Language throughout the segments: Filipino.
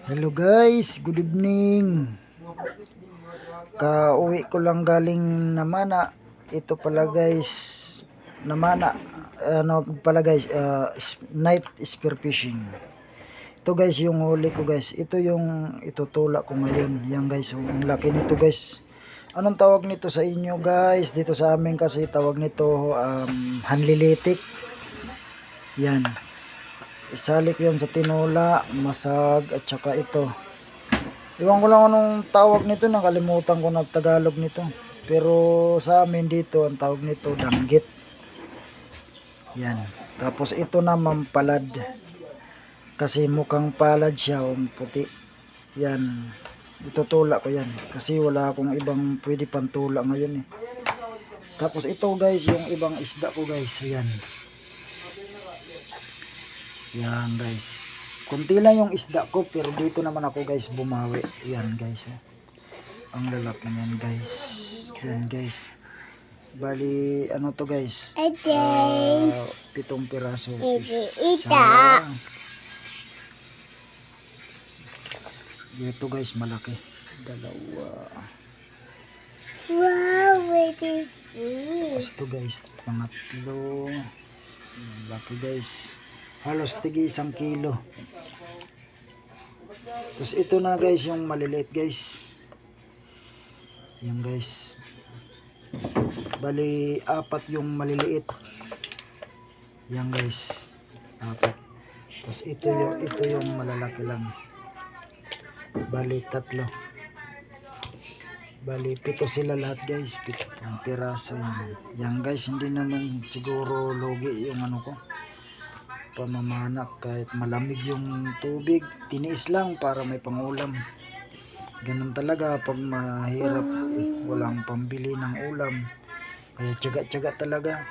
Hello guys, good evening. Kauwi ko lang galing Namana. Ito pala guys, Namana. Ano pala guys, night spear fishing. Ito guys yung huli ko guys. Ito yung itutulak ko ngayon. Yan guys, ang laki nito guys. Anong tawag nito sa inyo guys? Dito sa amin kasi tawag nito hanlilitik. Yan. Isalik yan sa tinola, masag at saka ito. Iwan ko lang anong tawag nito, nakalimutan ko na Tagalog nito. Pero sa amin dito, ang tawag nito, danggit. Yan. Tapos ito naman palad. Kasi mukhang palad siya, puti. Yan. Itutula ko yan. Kasi wala akong ibang pwede pantula ngayon eh. Tapos ito guys, yung ibang isda ko guys. Ayan. Yan guys. Kunti lang yung isda ko, pero dito naman ako guys bumawi. Yan guys. Ang lalaki niyan guys. Yan guys. Bali ano to guys? 7 piraso. Isa. Ito guys malaki. Dalawa. Wow, beautiful. Tapos ito guys, pangatlo. Malaki guys. Halos tigi 1 kilo. Tapos ito na guys yung maliliit guys. Yan guys. Bali 4 yung maliliit. Yan guys. 4. Tapos ito yung malalaki lang. Bali 3. Bali 7 sila lahat guys. 7 piraso yan. Yan guys, hindi naman siguro logi yung ano ko. Pamamana kahit malamig yung tubig, tiniis lang para may pangulam. Ganun talaga pag mahirap, walang pambili ng ulam, kaya tiyaga-tiyaga talaga.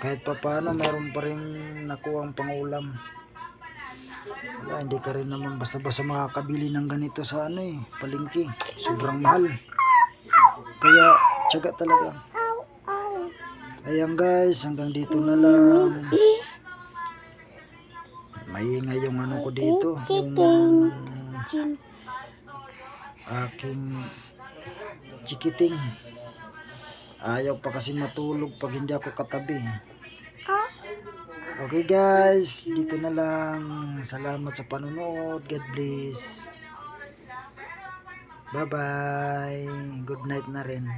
Kahit papaano meron pa rin nakuhang pangulam. Wala, hindi ka rin naman basta-basta makakabili ng ganito sa palengke, sobrang mahal, kaya tiyaga talaga. Ayan guys, hanggang dito na lang. Maingay yung ano ko dito, yung aking chikiting. Ayaw pa kasi matulog pag hindi ako katabi. Okay guys, dito na lang. Salamat sa panonood. God bless. Bye bye. Good night na rin.